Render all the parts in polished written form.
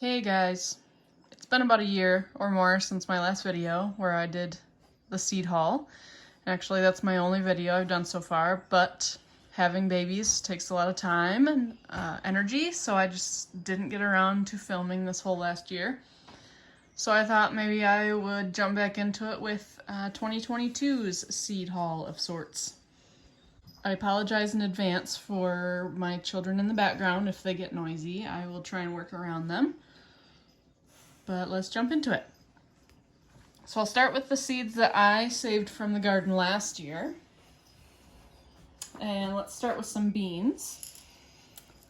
Hey guys, it's been about a year or more since my last video where I did the seed haul. Actually, that's my only video I've done so far, but having babies takes a lot of time and energy, so I just didn't get around to filming this whole last year. So I thought maybe I would jump back into it with 2022's seed haul of sorts. I apologize in advance for my children in the background if they get noisy. I will try and work around them. But let's jump into it. So I'll start with the seeds that I saved from the garden last year. And let's start with some beans.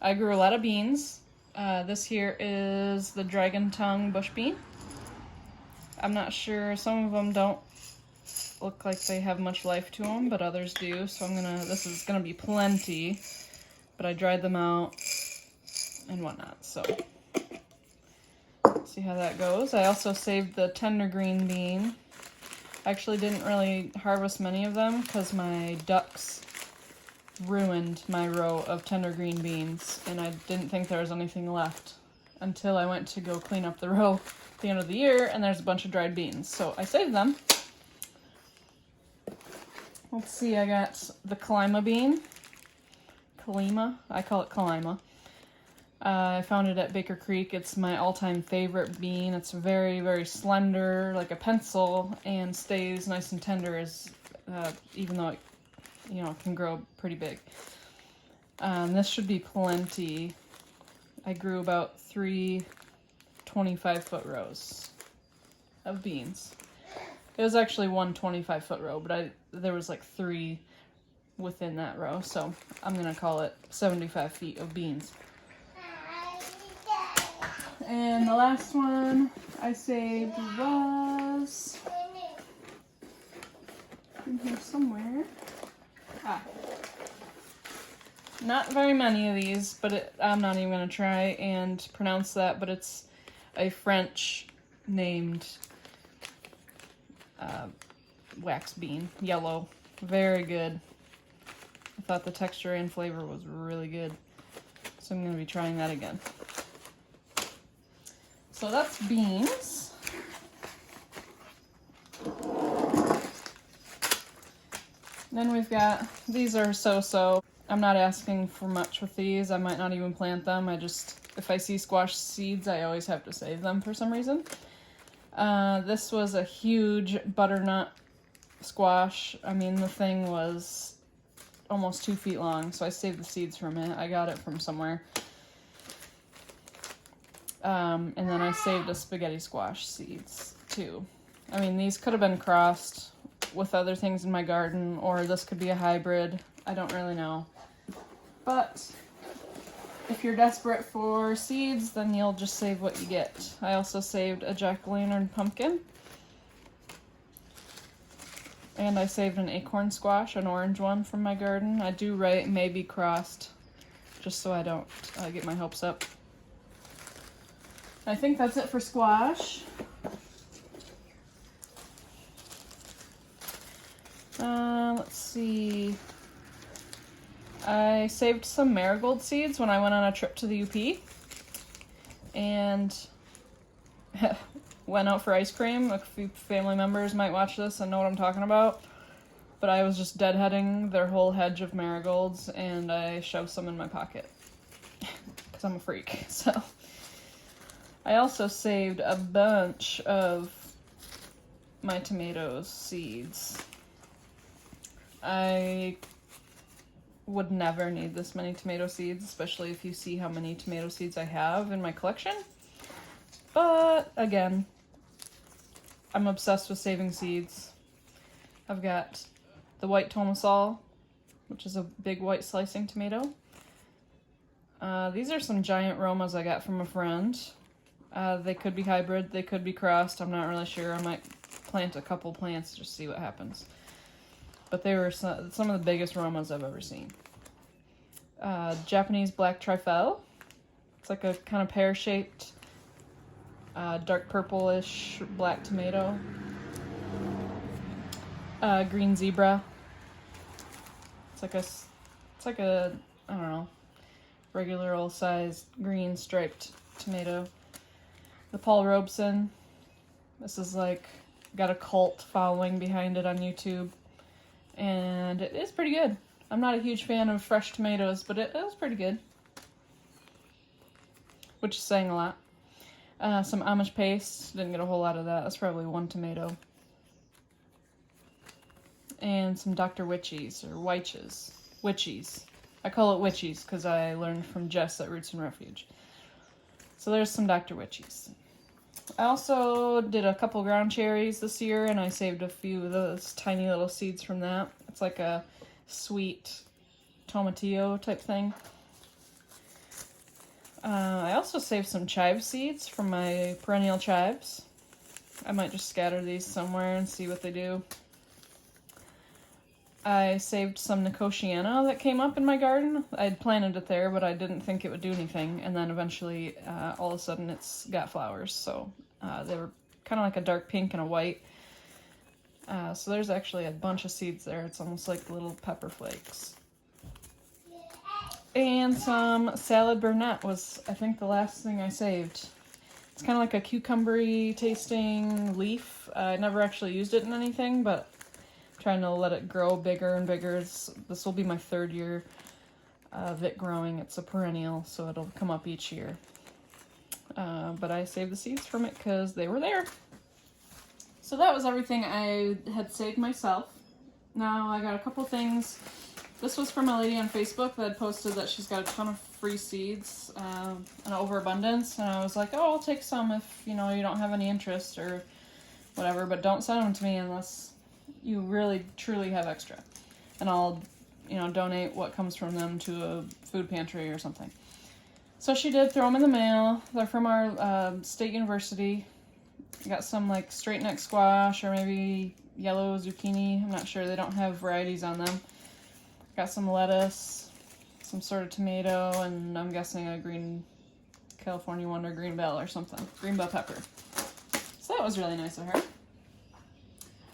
I grew a lot of beans. This here is the dragon tongue bush bean. I'm not sure, some of them don't look like they have much life to them, but others do. So this is gonna be plenty, but I dried them out and whatnot, so. See how that goes. I also saved the tender green bean. I actually didn't really harvest many of them because my ducks ruined my row of tender green beans, and I didn't think there was anything left until I went to go clean up the row at the end of the year, and there's a bunch of dried beans. So I saved them. Let's see, I got the Kalima bean. Kalima? I call it Kalima. I found it at Baker Creek. It's my all-time favorite bean. It's very, very slender, like a pencil, and stays nice and tender even though it can grow pretty big. This should be plenty. I grew about 3 25-foot rows of beans. It was actually one 25-foot row, but there was like 3 within that row, so I'm gonna call it 75 feet of beans. And the last one I saved was in here somewhere. Not very many of these, but I'm not even going to try and pronounce that, but it's a French named wax bean, yellow. Very good. I thought the texture and flavor was really good, so I'm going to be trying that again. So that's beans. Then we've got, these are so-so. I'm not asking for much with these. I might not even plant them. If I see squash seeds, I always have to save them for some reason. This was a huge butternut squash. I mean, the thing was almost 2 feet long, so I saved the seeds from it. I got it from somewhere. And then I saved a spaghetti squash seeds too. I mean, these could have been crossed with other things in my garden, or this could be a hybrid. I don't really know. But if you're desperate for seeds, then you'll just save what you get. I also saved a jack-o'-lantern pumpkin. And I saved an acorn squash, an orange one from my garden. I do write maybe crossed, just so I don't get my hopes up. I think that's it for squash. Let's see. I saved some marigold seeds when I went on a trip to the UP. And went out for ice cream. A few family members might watch this and know what I'm talking about. But I was just deadheading their whole hedge of marigolds, and I shoved some in my pocket. Because I'm a freak, so. I also saved a bunch of my tomato seeds. I would never need this many tomato seeds, especially if you see how many tomato seeds I have in my collection. But again, I'm obsessed with saving seeds. I've got the white tomasol, which is a big white slicing tomato. These are some giant Romas I got from a friend. They could be hybrid, they could be crossed, I'm not really sure. I might plant a couple plants just to see what happens. But they were some of the biggest Romas I've ever seen. Japanese black trifle. It's like a kind of pear-shaped, dark purplish black tomato. Green zebra. It's like a, I don't know, regular old sized green striped tomato. the Paul Robeson. This is like, got a cult following behind it on YouTube. And it is pretty good. I'm not a huge fan of fresh tomatoes, but it was pretty good. Which is saying a lot. Some Amish paste. Didn't get a whole lot of that. That's probably 1 tomato. And some Dr. Witchies, or Wyches. Witchies. I call it Witchies because I learned from Jess at Roots and Refuge. So there's some Dr. Witchies. I also did a couple ground cherries this year, and I saved a few of those tiny little seeds from that. It's like a sweet tomatillo type thing. I also saved some chive seeds from my perennial chives. I might just scatter these somewhere and see what they do. I saved some Nicotiana that came up in my garden. I'd planted it there, but I didn't think it would do anything. And then eventually, all of a sudden, it's got flowers. So they were kind of like a dark pink and a white. So there's actually a bunch of seeds there. It's almost like little pepper flakes. And some salad burnet was, I think, the last thing I saved. It's kind of like a cucumbery tasting leaf. I never actually used it in anything, but I'm trying to let it grow bigger and bigger. This will be my 3rd year of it growing. It's a perennial, so it'll come up each year. But I saved the seeds from it because they were there. So that was everything I had saved myself. Now I got a couple things. This was from a lady on Facebook that had posted that she's got a ton of free seeds, an overabundance, and I was like, oh, I'll take some if, you don't have any interest or whatever, but don't send them to me unless you really, truly have extra. And I'll, donate what comes from them to a food pantry or something. So she did throw them in the mail. They're from our state university. I got some, like, straight neck squash or maybe yellow zucchini. I'm not sure. They don't have varieties on them. Got some lettuce, some sort of tomato, and I'm guessing a green California Wonder green bell or something. Green bell pepper. So that was really nice of her.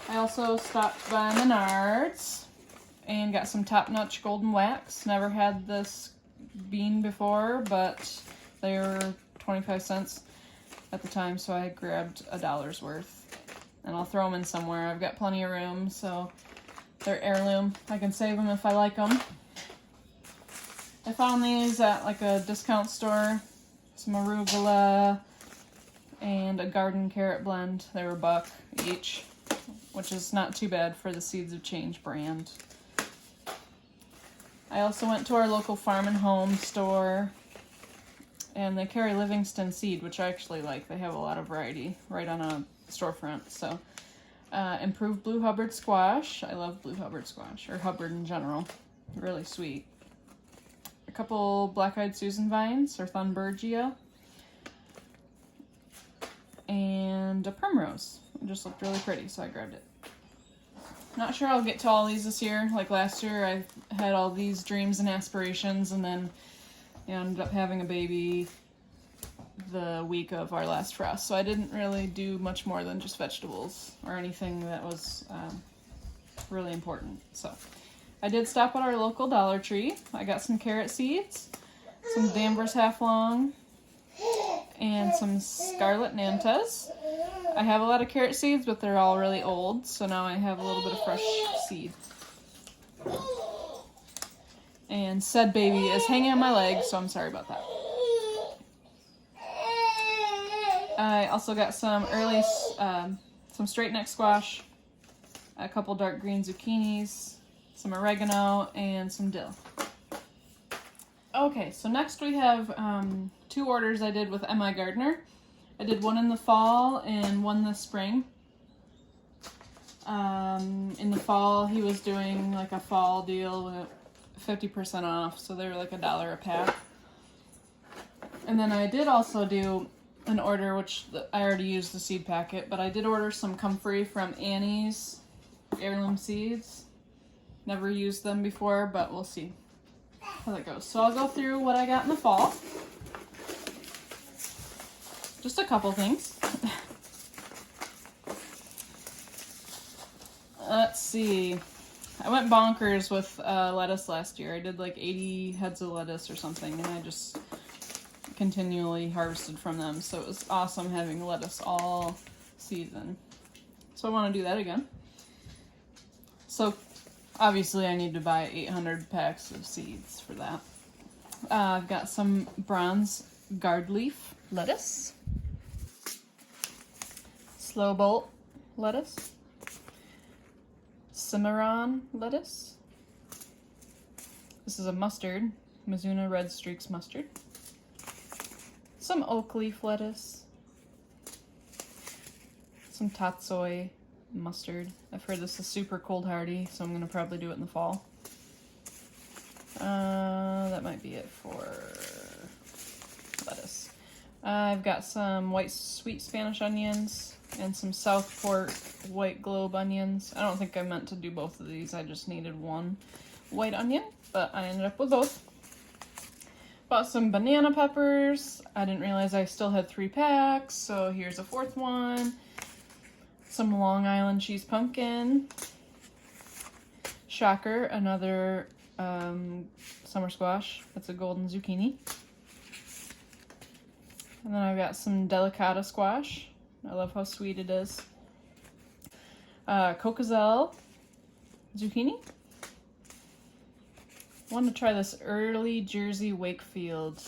I also stopped by Menards and got some Top Notch Golden Wax. Never had this bean before, but they were 25 cents at the time, so I grabbed $1's worth. And I'll throw them in somewhere. I've got plenty of room, so they're heirloom. I can save them if I like them. I found these at like a discount store. Some arugula and a garden carrot blend. They were $1 each, which is not too bad for the Seeds of Change brand. I also went to our local Farm and Home store, and they carry Livingston seed, which I actually like. They have a lot of variety right on a storefront. So improved Blue Hubbard squash. I love Blue Hubbard squash, or Hubbard in general. Really sweet. A couple Black-Eyed Susan vines, or Thunbergia. And a primrose. It just looked really pretty, so I grabbed it. Not sure I'll get to all these this year. Like last year, I had all these dreams and aspirations, and then ended up having a baby the week of our last frost, so I didn't really do much more than just vegetables or anything that was really important. So I did stop at our local Dollar Tree. I got some carrot seeds, some Danvers half long, and some scarlet nantas. I have a lot of carrot seeds, but they're all really old, so now I have a little bit of fresh seed. And said baby is hanging on my leg, so I'm sorry about that. I also got some some straight neck squash, a couple dark green zucchinis, some oregano, and some dill. Okay, so next we have 2 orders I did with M.I. Gardener. I did one in the fall and one this spring. In the fall, he was doing like a fall deal with 50% off, so they were like $1 a pack. And then I did also do an order, which I already used the seed packet, but I did order some comfrey from Annie's Heirloom Seeds. Never used them before, but we'll see how that goes. So I'll go through what I got in the fall. Just a couple things. Let's see. I went bonkers with lettuce last year. I did like 80 heads of lettuce or something, and I just continually harvested from them, so it was awesome having lettuce all season. So I want to do that again. So obviously I need to buy 800 packs of seeds for that. I've got some bronze gourd leaf lettuce, slow bolt lettuce, Cimarron lettuce. This is a mustard, Mizuna Red Streaks mustard. Some oak leaf lettuce. Some tatsoi mustard. I've heard this is super cold hardy, so I'm going to probably do it in the fall. That might be it for lettuce. I've got some white sweet Spanish onions and some Southport white globe onions. I don't think I meant to do both of these, I just needed one white onion, but I ended up with both. Bought some banana peppers. I didn't realize I still had 3 packs, so here's a 4th one. Some Long Island cheese pumpkin. Shocker, another summer squash. That's a golden zucchini. And then I've got some delicata squash. I love how sweet it is. Cocozelle zucchini. Wanted to try this early Jersey Wakefield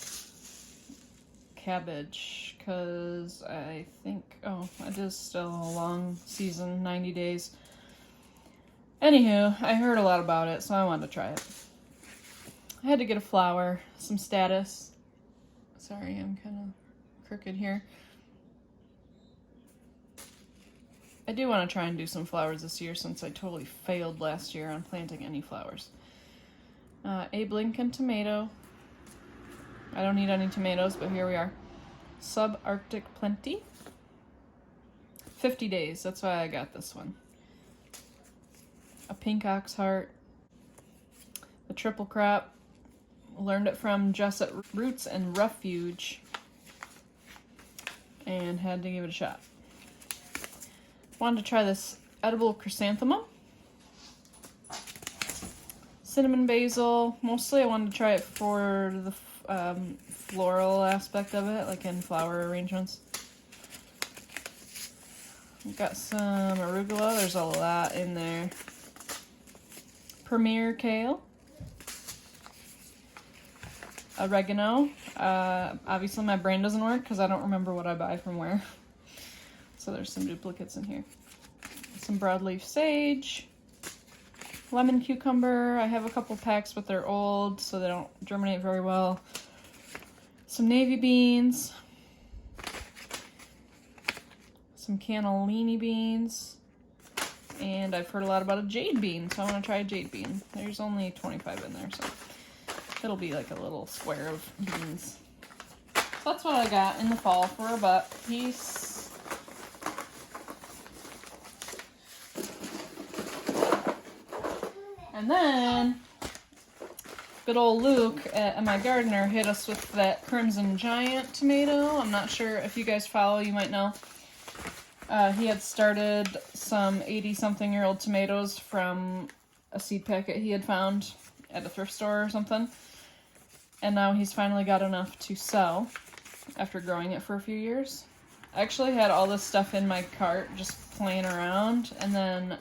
cabbage because I think, oh, it is still a long season, 90 days. Anywho, I heard a lot about it, so I wanted to try it. I had to get a flower, some Status. Sorry, I'm kind of crooked here. I do want to try and do some flowers this year since I totally failed last year on planting any flowers. Abe Lincoln tomato. I don't need any tomatoes, but here we are. Subarctic Plenty. 50 days, that's why I got this one. A pink ox heart. The triple crop. Learned it from Jess at Roots and Refuge. And had to give it a shot. Wanted to try this edible chrysanthemum. Cinnamon basil. Mostly I wanted to try it for the floral aspect of it, like in flower arrangements. We've got some arugula. There's a lot in there. Premier kale. Oregano. Obviously my brain doesn't work because I don't remember what I buy from where. So there's some duplicates in here. Some broadleaf sage. Lemon cucumber. I have a couple packs, but they're old, so they don't germinate very well. Some navy beans. Some cannellini beans. And I've heard a lot about a jade bean, so I want to try a jade bean. There's only 25 in there, so it'll be like a little square of beans. So that's what I got in the fall for a buck piece. And then, good old Luke at my gardener hit us with that Crimson Giant tomato. I'm not sure if you guys follow, you might know. He had started some 80-something-year-old tomatoes from a seed packet he had found at a thrift store or something. And now he's finally got enough to sell after growing it for a few years. I actually had all this stuff in my cart just playing around, and then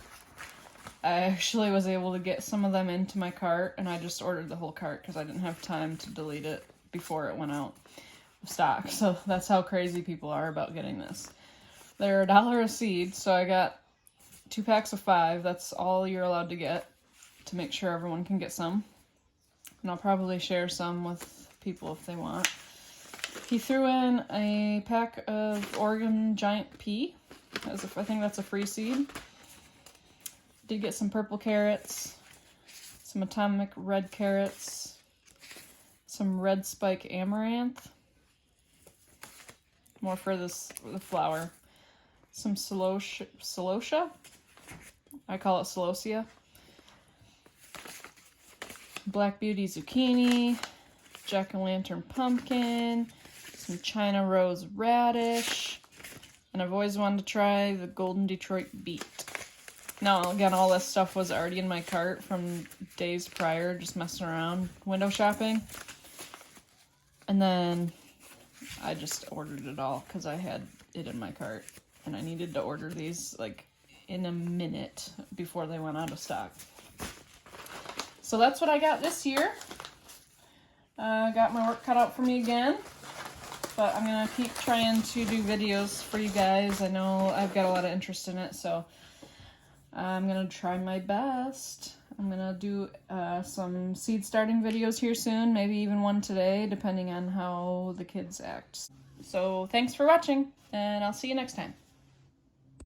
I actually was able to get some of them into my cart, and I just ordered the whole cart because I didn't have time to delete it before it went out of stock. So that's how crazy people are about getting this. They're $1 a seed, so I got 2 packs of 5. That's all you're allowed to get to make sure everyone can get some. And I'll probably share some with people if they want. He threw in a pack of Oregon Giant Pea. I think that's a free seed. Did get some purple carrots, some atomic red carrots, some red spike amaranth, more for the flower, some celosia, I call it celosia, Black Beauty zucchini, jack-o'-lantern pumpkin, some China rose radish, and I've always wanted to try the golden Detroit beet. Now, again, all this stuff was already in my cart from days prior, just messing around, window shopping. And then I just ordered it all because I had it in my cart and I needed to order these like in a minute before they went out of stock. So that's what I got this year. Got my work cut out for me again, but I'm gonna keep trying to do videos for you guys. I know I've got a lot of interest in it, so I'm gonna try my best. I'm gonna do some seed starting videos here soon, maybe even one today, depending on how the kids act. So thanks for watching, and I'll see you next time.